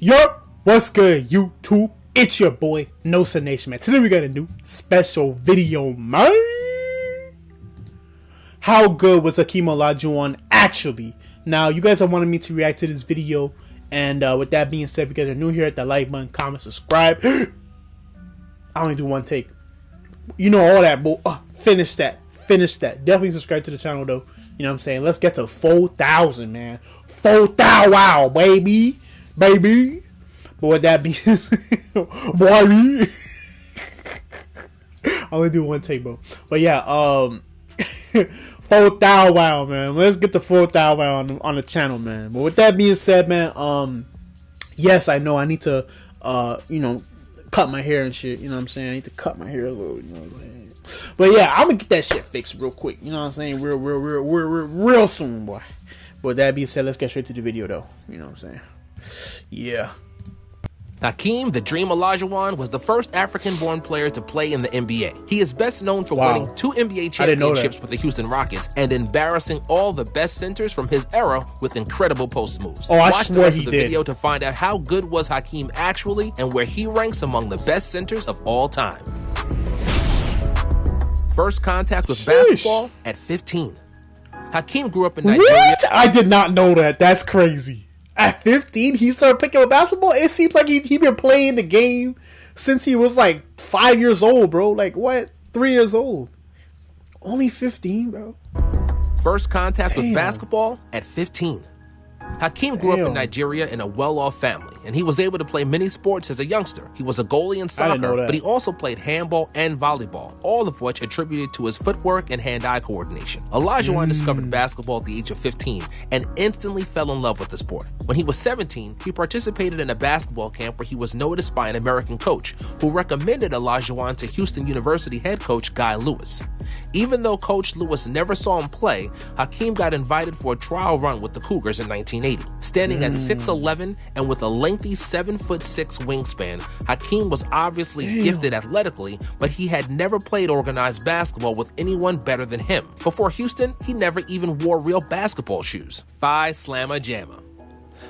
Yup, what's good, YouTube? It's your boy, NosaaNation, man. Today we got a new special video, man. How good was Hakeem Olajuwon actually? Now, you guys have wanted me to react to this video, and with that being said, if you guys are new here, hit that like button, comment, subscribe. I only do one take. You know all that, but finish that. Definitely subscribe to the channel, though. You know what I'm saying? Let's get to 4,000, man. 4,000, wow, baby. But with that being boy, I only do one take, bro. But yeah, 4,000, wow, man. Let's get to 4,000 on the channel, man. But with that being said, man, yes, I know I need to, you know, cut my hair and shit. You know what I'm saying? I need to cut my hair a little. You know what I'm saying? But yeah, I'm gonna get that shit fixed real quick. You know what I'm saying? Real soon, boy. But with that being said, let's get straight to the video, though. You know what I'm saying? Yeah. Hakeem the Dream Olajuwon was the first African-born player to play in the NBA. He is best known for winning 2 NBA championships with the Houston Rockets and embarrassing all the best centers from his era with incredible post moves. Watch the rest of the video to find out how good was Hakeem actually and where he ranks among the best centers of all time. First contact with basketball at 15. Hakeem grew up in Nigeria. What? I did not know that. That's crazy. At 15, he started picking up basketball. It seems like he been playing the game since he was like 5 years old, bro. Like what? 3 years old. Only 15, bro. First contact with basketball at 15. Hakeem grew up in Nigeria in a well-off family, and he was able to play many sports as a youngster. He was a goalie in soccer, but he also played handball and volleyball, all of which attributed to his footwork and hand-eye coordination. Olajuwon discovered basketball at the age of 15 and instantly fell in love with the sport. When he was 17, he participated in a basketball camp where he was noticed by an American coach who recommended Olajuwon to Houston University head coach Guy Lewis. Even though Coach Lewis never saw him play, Hakeem got invited for a trial run with the Cougars in 1980. Standing at 6'11" and with a lengthy 7'6" wingspan, Hakeem was obviously gifted athletically, but he had never played organized basketball with anyone better than him. Before Houston, he never even wore real basketball shoes. Phi Slamma Jamma.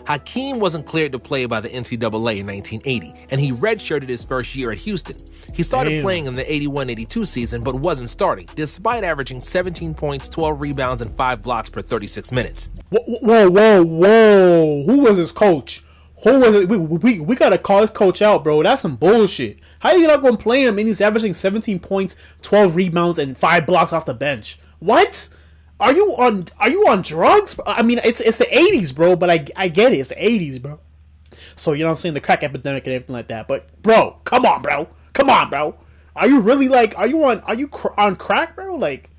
Hakeem wasn't cleared to play by the NCAA in 1980, and he redshirted his first year at Houston. He started playing in the 81-82 season, but wasn't starting, despite averaging 17 points, 12 rebounds, and 5 blocks per 36 minutes. Whoa. Who was his coach? Who was it? We gotta call his coach out, bro. That's some bullshit. How are you not gonna play him and he's averaging 17 points, 12 rebounds, and 5 blocks off the bench? What? Are you on drugs? I mean, it's the 80s, bro, but I get it. It's the 80s, bro. So, you know what I'm saying? The crack epidemic and everything like that. But, bro, come on, bro. Are you really, like, are you on crack, bro? Like,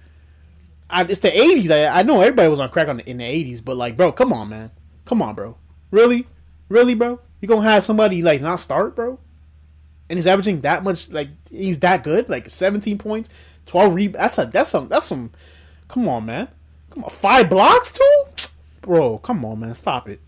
it's the 80s. I know everybody was on crack in the 80s, but, like, bro, come on, man. Come on, bro. Really, bro? You gonna have somebody, like, not start, bro? And he's averaging that much, like, he's that good? Like, 17 points, 12 rebounds. That's some... Come on, man. Come on. 5 blocks, too? Bro, come on, man. Stop it.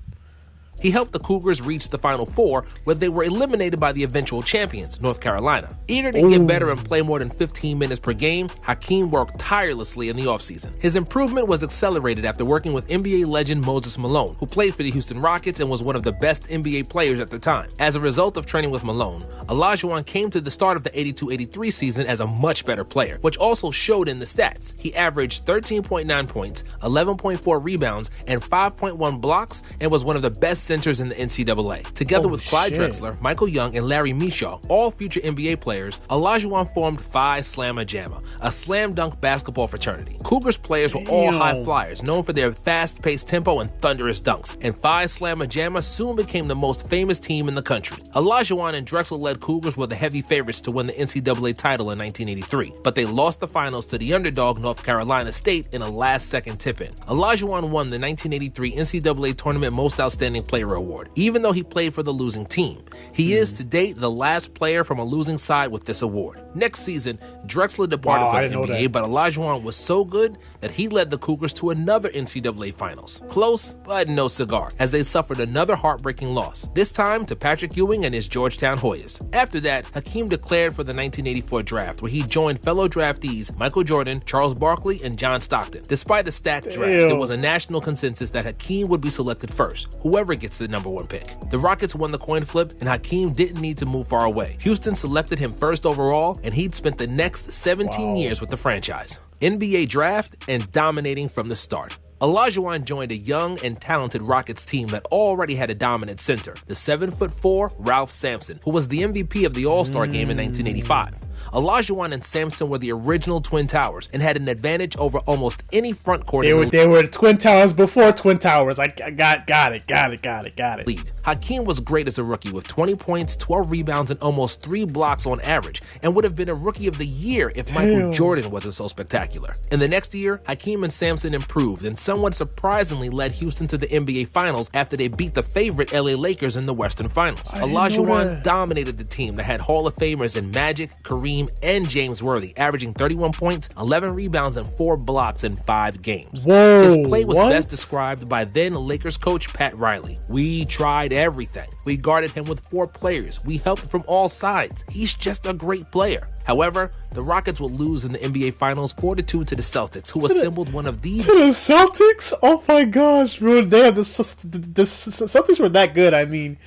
He helped the Cougars reach the Final Four, where they were eliminated by the eventual champions, North Carolina. Eager to get better and play more than 15 minutes per game, Hakeem worked tirelessly in the offseason. His improvement was accelerated after working with NBA legend Moses Malone, who played for the Houston Rockets and was one of the best NBA players at the time. As a result of training with Malone, Olajuwon came to the start of the 82-83 season as a much better player, which also showed in the stats. He averaged 13.9 points, 11.4 rebounds, and 5.1 blocks, and was one of the best centers in the NCAA. Together with Clyde Drexler, Michael Young, and Larry Mishaw, all future NBA players, Olajuwon formed Phi Slamma Jamma, a slam dunk basketball fraternity. Cougars players were all high flyers, known for their fast-paced tempo and thunderous dunks, and Phi Slamma Jamma soon became the most famous team in the country. Olajuwon and Drexler-led Cougars were the heavy favorites to win the NCAA title in 1983, but they lost the finals to the underdog North Carolina State in a last-second tip-in. Olajuwon won the 1983 NCAA Tournament Most Outstanding Player Award, even though he played for the losing team. He is, to date, the last player from a losing side with this award. Next season, Drexler departed from the NBA, but Olajuwon was so good that he led the Cougars to another NCAA Finals. Close, but no cigar, as they suffered another heartbreaking loss, this time to Patrick Ewing and his Georgetown Hoyas. After that, Hakeem declared for the 1984 draft, where he joined fellow draftees Michael Jordan, Charles Barkley, and John Stockton. Despite a stacked draft, there was a national consensus that Hakeem would be selected first. Whoever Rockets the #1 pick. The Rockets won the coin flip, and Hakeem didn't need to move far away. Houston selected him first overall, and he'd spent the next 17 years with the franchise. NBA draft and dominating from the start. Olajuwon joined a young and talented Rockets team that already had a dominant center, the 7'4" Ralph Sampson, who was the MVP of the All-Star game in 1985. Olajuwon and Sampson were the original Twin Towers and had an advantage over almost any front court. They were Twin Towers before Twin Towers. I got it. Lead. Hakeem was great as a rookie with 20 points, 12 rebounds, and almost 3 blocks on average, and would have been a Rookie of the Year if Michael Jordan wasn't so spectacular. In the next year, Hakeem and Sampson improved and somewhat surprisingly led Houston to the NBA Finals after they beat the favorite LA Lakers in the Western Finals. Olajuwon dominated the team that had Hall of Famers in Magic, Kareem, and James Worthy, averaging 31 points, 11 rebounds, and 4 blocks in 5 games. His play was best described by then Lakers coach Pat Riley. "We tried everything. We guarded him with 4 players. We helped from all sides. He's just a great player." However, the Rockets would lose in the NBA Finals 4-2 to the Celtics, who assembled one of the... To the Celtics? Oh my gosh, bro. Damn, the Celtics were that good. I mean,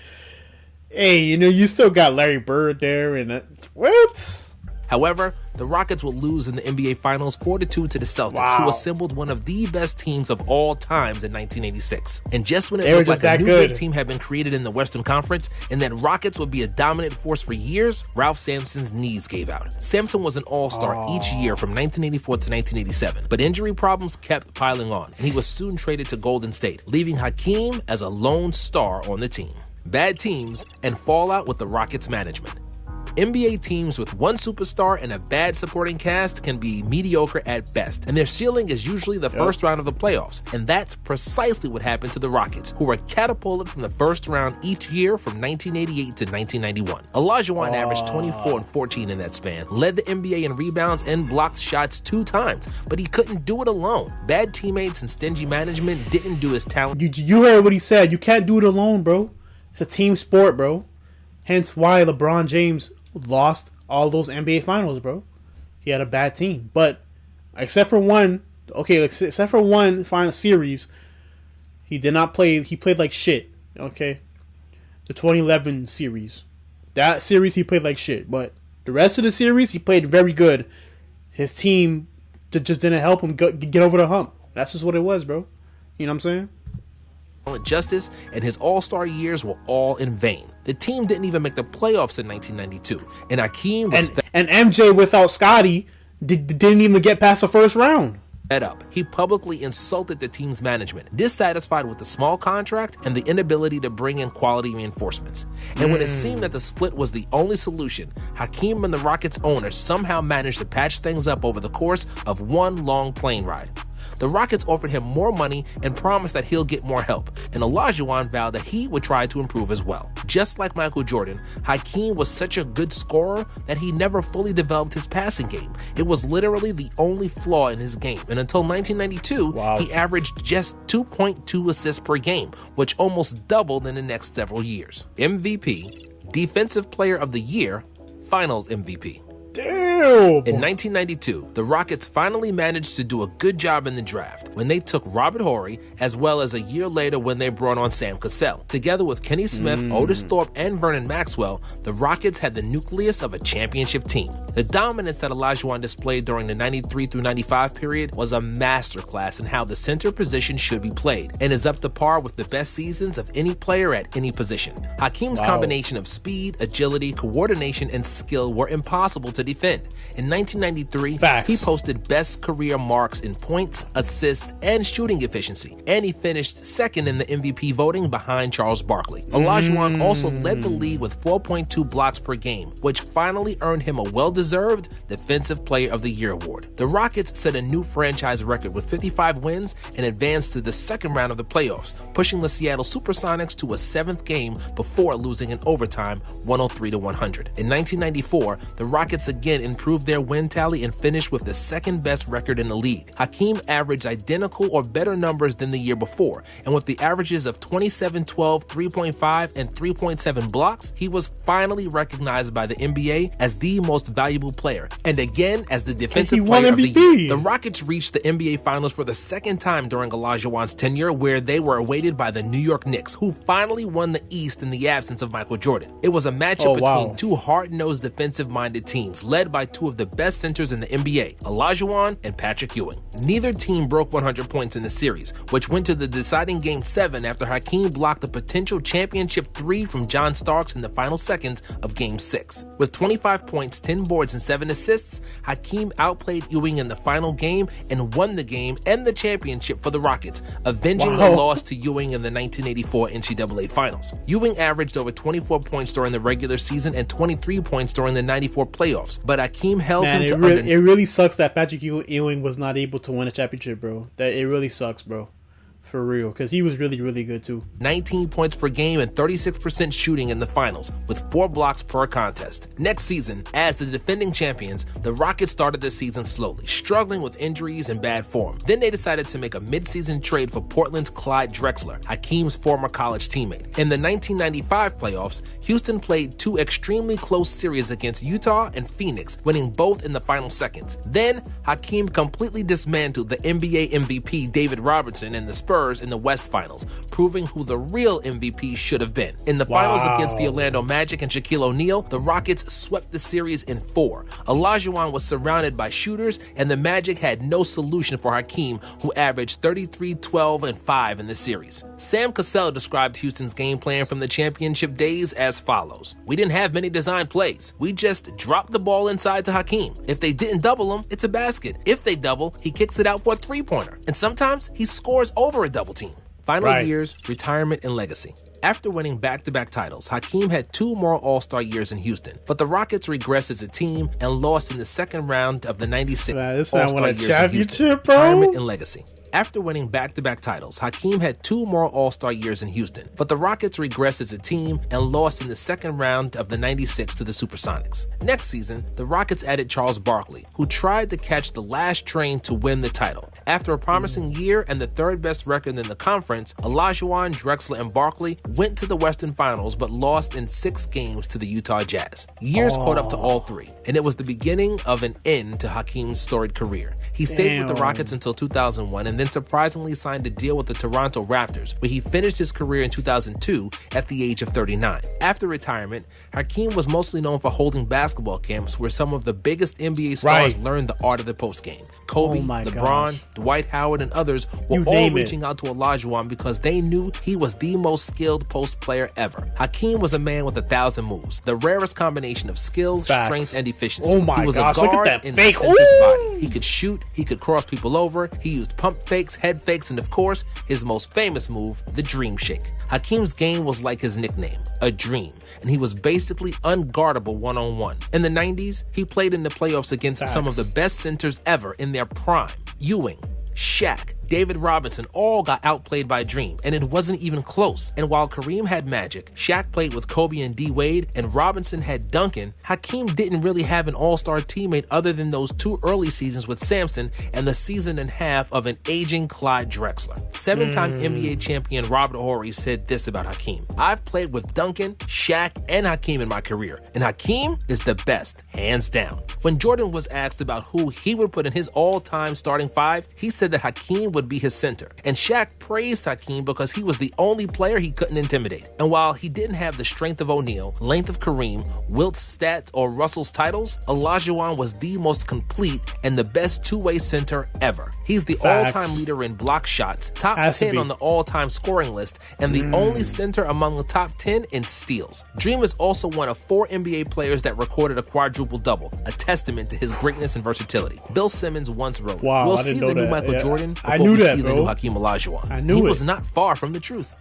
hey, you still got Larry Bird there and... what? However, the Rockets would lose in the NBA Finals 4-2 to the Celtics, who assembled one of the best teams of all times in 1986. And just when it looked like a new big team had been created in the Western Conference and that Rockets would be a dominant force for years, Ralph Sampson's knees gave out. Sampson was an all-star each year from 1984 to 1987, but injury problems kept piling on, and he was soon traded to Golden State, leaving Hakeem as a lone star on the team. Bad teams and fallout with the Rockets management. NBA teams with one superstar and a bad supporting cast can be mediocre at best, and their ceiling is usually the first round of the playoffs, and that's precisely what happened to the Rockets, who were catapulted from the first round each year from 1988 to 1991. Olajuwon averaged 24 and 14 in that span, led the NBA in rebounds and blocked shots 2 times, but he couldn't do it alone. Bad teammates and stingy management didn't do his talent. You heard what he said. You can't do it alone, bro. It's a team sport, bro. Hence why LeBron James lost all those NBA Finals, bro. He had a bad team, but except for one final series, he did not play. He played like shit. Okay, the 2011 series, that series he played like shit, but the rest of the series he played very good. His team just didn't help him get over the hump. That's just what it was, bro. You know what I'm saying? Justice and his all-star years were all in vain. The team didn't even make the playoffs in 1992, and Hakeem was and MJ without Scottie didn't even get past the first round. Fed up, he publicly insulted the team's management, dissatisfied with the small contract and the inability to bring in quality reinforcements. And when it seemed that the split was the only solution, Hakeem and the Rockets owner somehow managed to patch things up over the course of one long plane ride. The Rockets offered him more money and promised that he'll get more help, and Olajuwon vowed that he would try to improve as well. Just like Michael Jordan, Hakeem was such a good scorer that he never fully developed his passing game. It was literally the only flaw in his game, and until 1992, he averaged just 2.2 assists per game, which almost doubled in the next several years. MVP, Defensive Player of the Year, Finals MVP. Damn. In 1992, the Rockets finally managed to do a good job in the draft when they took Robert Horry, as well as a year later when they brought on Sam Cassell. Together with Kenny Smith, Otis Thorpe, and Vernon Maxwell, the Rockets had the nucleus of a championship team. The dominance that Olajuwon displayed during the 93 through 95 period was a masterclass in how the center position should be played, and is up to par with the best seasons of any player at any position. Hakeem's combination of speed, agility, coordination, and skill were impossible to defend. In 1993, he posted best career marks in points, assists, and shooting efficiency, and he finished second in the MVP voting behind Charles Barkley. Olajuwon also led the league with 4.2 blocks per game, which finally earned him a well-deserved Defensive Player of the Year award. The Rockets set a new franchise record with 55 wins and advanced to the second round of the playoffs, pushing the Seattle Supersonics to a 7th game before losing in overtime 103-100. In 1994, the Rockets again improved their win tally and finished with the second best record in the league. Hakeem averaged identical or better numbers than the year before, and with the averages of 27, 12, 3.5, and 3.7 blocks, he was finally recognized by the NBA as the most valuable player, and again as the defensive player of the year. The Rockets reached the NBA Finals for the second time during Olajuwon's tenure, where they were awaited by the New York Knicks, who finally won the East in the absence of Michael Jordan. It was a matchup between two hard-nosed defensive-minded teams, led by two of the best centers in the NBA, Olajuwon and Patrick Ewing. Neither team broke 100 points in the series, which went to the deciding Game 7 after Hakeem blocked a potential championship 3 from John Starks in the final seconds of Game 6. With 25 points, 10 boards, and 7 assists, Hakeem outplayed Ewing in the final game and won the game and the championship for the Rockets, avenging the loss to Ewing in the 1984 NCAA Finals. Ewing averaged over 24 points during the regular season and 23 points during the 94 playoffs, but Hakeem held him to it really sucks that Patrick Ewing was not able to win a championship, bro. That it really sucks, bro. For real, because he was really, really good too. 19 points per game and 36% shooting in the finals, with 4 blocks per contest. Next season, as the defending champions, the Rockets started the season slowly, struggling with injuries and bad form. Then they decided to make a mid-season trade for Portland's Clyde Drexler, Hakeem's former college teammate. In the 1995 playoffs, Houston played 2 extremely close series against Utah and Phoenix, winning both in the final seconds. Then, Hakeem completely dismantled the NBA MVP David Robinson and the Spurs in the West Finals, proving who the real MVP should have been. In the finals against the Orlando Magic and Shaquille O'Neal, the Rockets swept the series in 4. Olajuwon was surrounded by shooters, and the Magic had no solution for Hakeem, who averaged 33, 12, and 5 in the series. Sam Cassell described Houston's game plan from the championship days as follows: "We didn't have many design plays. We just dropped the ball inside to Hakeem. If they didn't double him, it's a basket. If they double, he kicks it out for a three-pointer. And sometimes he scores over a double team." Final years, retirement, and legacy. After winning back-to-back titles, Hakeem had 2 more All-Star years in Houston, but the Rockets regressed as a team and lost in the second round of the 96 All-Star years in Houston. Retirement and legacy. After winning back-to-back titles, Hakeem had 2 more All-Star years in Houston, but the Rockets regressed as a team and lost in the second round of the 96 to the Supersonics. Next season, the Rockets added Charles Barkley, who tried to catch the last train to win the title. After a promising year and the third best record in the conference, Olajuwon, Drexler, and Barkley went to the Western Finals but lost in 6 games to the Utah Jazz. Years caught up to all 3, and it was the beginning of an end to Hakeem's storied career. He stayed with the Rockets until 2001 and then surprisingly signed a deal with the Toronto Raptors, where he finished his career in 2002 at the age of 39. After retirement, Hakeem was mostly known for holding basketball camps where some of the biggest NBA stars learned the art of the postgame. Kobe, LeBron, Dwight Howard, and others were all reaching out to Olajuwon because they knew he was the most skilled post player ever. Hakeem was a man with 1,000 moves, the rarest combination of skill, strength, and efficiency. He was a guard in the center's body. He could shoot, he could cross people over, he used pump fakes, head fakes, and of course, his most famous move, the Dream Shake. Hakeem's game was like his nickname, a dream, and he was basically unguardable one-on-one. In the 90s, he played in the playoffs against some of the best centers ever in their prime. Ewing, Shaq, David Robinson all got outplayed by Dream, and it wasn't even close. And while Kareem had Magic, Shaq played with Kobe and D. Wade, and Robinson had Duncan, Hakeem didn't really have an all-star teammate other than those 2 early seasons with Sampson and the season and a half of an aging Clyde Drexler. 7-time NBA champion Robert Horry said this about Hakeem: "I've played with Duncan, Shaq, and Hakeem in my career, and Hakeem is the best, hands down." When Jordan was asked about who he would put in his all-time starting 5, he said that Hakeem would be his center. And Shaq praised Hakeem because he was the only player he couldn't intimidate. And while he didn't have the strength of O'Neal, length of Kareem, Wilt's stats, or Russell's titles, Olajuwon was the most complete and the best two-way center ever. He's the all-time leader in block shots, top 10 on the all-time scoring list, and the only center among the top 10 in steals. Dream is also one of 4 NBA players that recorded a quadruple-double, a testament to his greatness and versatility. Bill Simmons once wrote, "We'll see the new Michael Jordan before we see the new Hakeem Olajuwon." He was not far from the truth.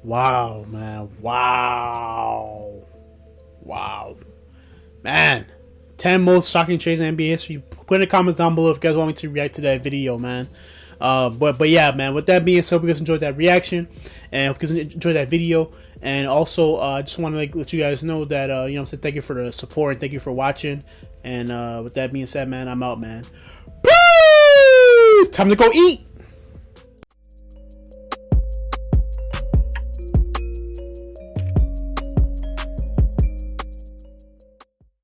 Wow, man. Wow. Man. 10 most shocking trades in NBA history. Put in the comments down below if you guys want me to react to that video, man. But yeah, man, with that being said, hope you guys enjoyed that reaction and hope you guys enjoyed that video. And also, I just want to let you guys know that I'm saying, thank you for the support and thank you for watching. And with that being said, man, I'm out, man. Peace! Time to go eat.